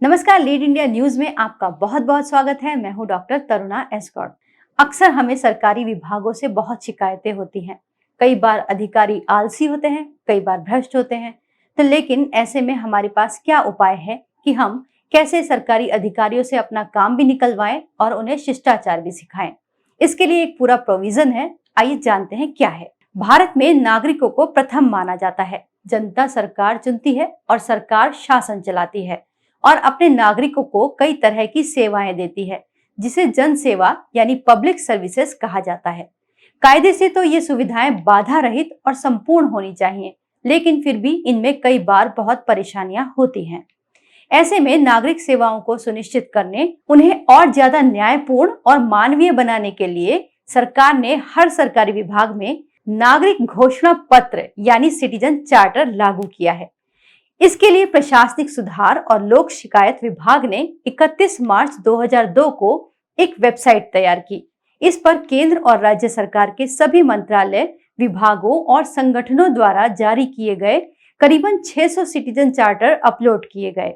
नमस्कार, lead India news में आपका बहुत बहुत स्वागत है। मैं हूं डॉक्टर तरुणा एस्कॉट। अक्सर हमें सरकारी विभागों से बहुत शिकायतें होती हैं। कई बार अधिकारी आलसी होते हैं, कई बार भ्रष्ट होते हैं। तो लेकिन ऐसे में हमारे पास क्या उपाय है कि हम कैसे सरकारी अधिकारियों से अपना काम भी निकलवाएं और उन्हें शिष्टाचार भी सिखाएं। इसके लिए एक पूरा प्रोविजन है। आइए जानते हैं क्या है। भारत में नागरिकों को प्रथम माना जाता है। जनता सरकार चुनती है और सरकार शासन चलाती है और अपने नागरिकों को कई तरह की सेवाएं देती है, जिसे जन सेवा यानी पब्लिक सर्विसेज कहा जाता है। कायदे से तो ये सुविधाएं बाधा रहित और संपूर्ण होनी चाहिए, लेकिन फिर भी इनमें कई बार बहुत परेशानियां होती हैं। ऐसे में नागरिक सेवाओं को सुनिश्चित करने, उन्हें और ज्यादा न्यायपूर्ण और मानवीय बनाने के लिए सरकार ने हर सरकारी विभाग में नागरिक घोषणा पत्र यानी सिटीजन चार्टर लागू किया है। इसके लिए प्रशासनिक सुधार और लोक शिकायत विभाग ने 31 मार्च 2002 को एक वेबसाइट तैयार की। इस पर केंद्र और राज्य सरकार के सभी मंत्रालय, विभागों और संगठनों द्वारा जारी किए गए करीबन 600 सिटीजन चार्टर अपलोड किए गए।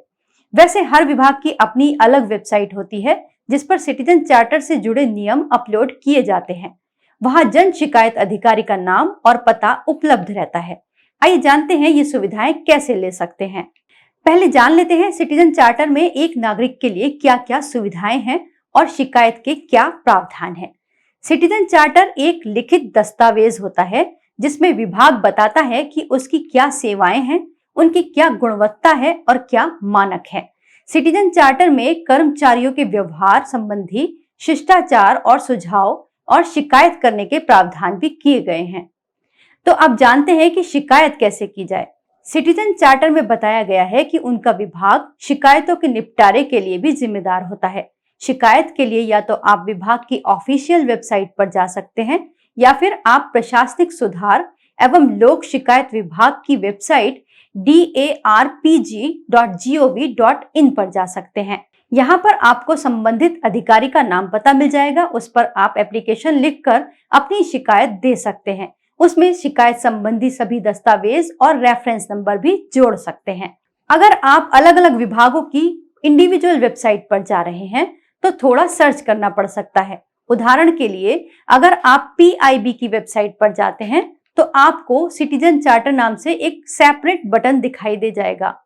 वैसे हर विभाग की अपनी अलग वेबसाइट होती है, जिस पर सिटीजन चार्टर से जुड़े नियम अपलोड किए जाते हैं। वहां जन शिकायत अधिकारी का नाम और पता उपलब्ध रहता है। आइए जानते हैं ये सुविधाएं कैसे ले सकते हैं। पहले जान लेते हैं सिटीजन चार्टर में एक नागरिक के लिए क्या-क्या सुविधाएं हैं और शिकायत के क्या प्रावधान हैं। सिटीजन चार्टर एक लिखित दस्तावेज होता है, जिसमें विभाग बताता है कि उसकी क्या सेवाएं हैं, उनकी क्या गुणवत्ता है और क्या मानक है। सिटीजन चार्टर में कर्मचारियों के व्यवहार संबंधी शिष्टाचार और सुझाव और शिकायत करने के प्रावधान भी किए गए हैं। तो अब जानते हैं कि शिकायत कैसे की जाए। सिटीजन चार्टर में बताया गया है कि उनका विभाग शिकायतों के निपटारे के लिए भी जिम्मेदार होता है। शिकायत के लिए या तो आप विभाग की ऑफिशियल वेबसाइट पर जा सकते हैं या फिर आप प्रशासनिक सुधार एवं लोक शिकायत विभाग की वेबसाइट darpg.gov.in पर जा सकते हैं। यहाँ पर आपको संबंधित अधिकारी का नाम पता मिल जाएगा। उस पर आप एप्लीकेशन लिखकर अपनी शिकायत दे सकते हैं। उसमें शिकायत संबंधी सभी दस्तावेज और रेफरेंस नंबर भी जोड़ सकते हैं। अगर आप अलग अलग विभागों की इंडिविजुअल वेबसाइट पर जा रहे हैं तो थोड़ा सर्च करना पड़ सकता है। उदाहरण के लिए अगर आप PIB की वेबसाइट पर जाते हैं तो आपको सिटीजन चार्टर नाम से एक सेपरेट बटन दिखाई दे जाएगा।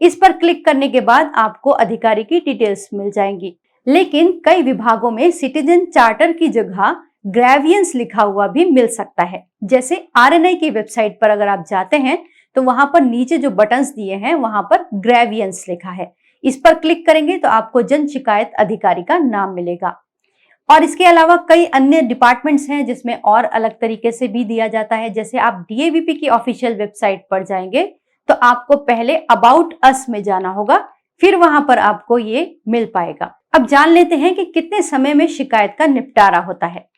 इस पर क्लिक करने के बाद आपको अधिकारी की डिटेल्स मिल जाएंगी। लेकिन कई विभागों में सिटीजन चार्टर की जगह ग्रेवियंस लिखा हुआ भी मिल सकता है। जैसे RNI की वेबसाइट पर अगर आप जाते हैं तो वहां पर नीचे जो बटन्स दिए हैं वहां पर ग्रेवियंस लिखा है। इस पर क्लिक करेंगे तो आपको जन शिकायत अधिकारी का नाम मिलेगा। और इसके अलावा कई अन्य डिपार्टमेंट्स हैं जिसमें और अलग तरीके से भी दिया जाता है। जैसे आप DAVP की ऑफिशियल वेबसाइट पर जाएंगे तो आपको पहले अबाउट अस में जाना होगा, फिर वहां पर आपको ये मिल पाएगा। अब जान लेते हैं कि कितने समय में शिकायत का निपटारा होता है।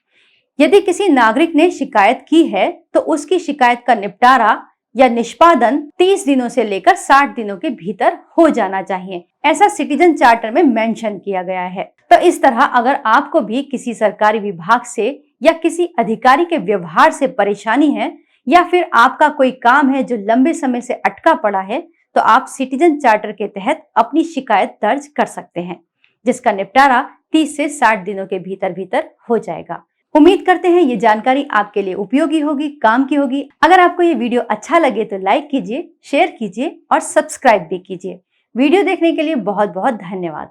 यदि किसी नागरिक ने शिकायत की है तो उसकी शिकायत का निपटारा या निष्पादन 30 दिनों से लेकर 60 दिनों के भीतर हो जाना चाहिए। ऐसा सिटीजन चार्टर में मेंशन किया गया है। तो इस तरह अगर आपको भी किसी सरकारी विभाग से या किसी अधिकारी के व्यवहार से परेशानी है या फिर आपका कोई काम है जो लंबे समय से अटका पड़ा है, तो आप सिटीजन चार्टर के तहत अपनी शिकायत दर्ज कर सकते हैं, जिसका निपटारा 30 से 60 दिनों के भीतर हो जाएगा। उम्मीद करते हैं ये जानकारी आपके लिए उपयोगी होगी, काम की होगी। अगर आपको ये वीडियो अच्छा लगे तो लाइक कीजिए, शेयर कीजिए और सब्सक्राइब भी कीजिए। वीडियो देखने के लिए बहुत बहुत धन्यवाद।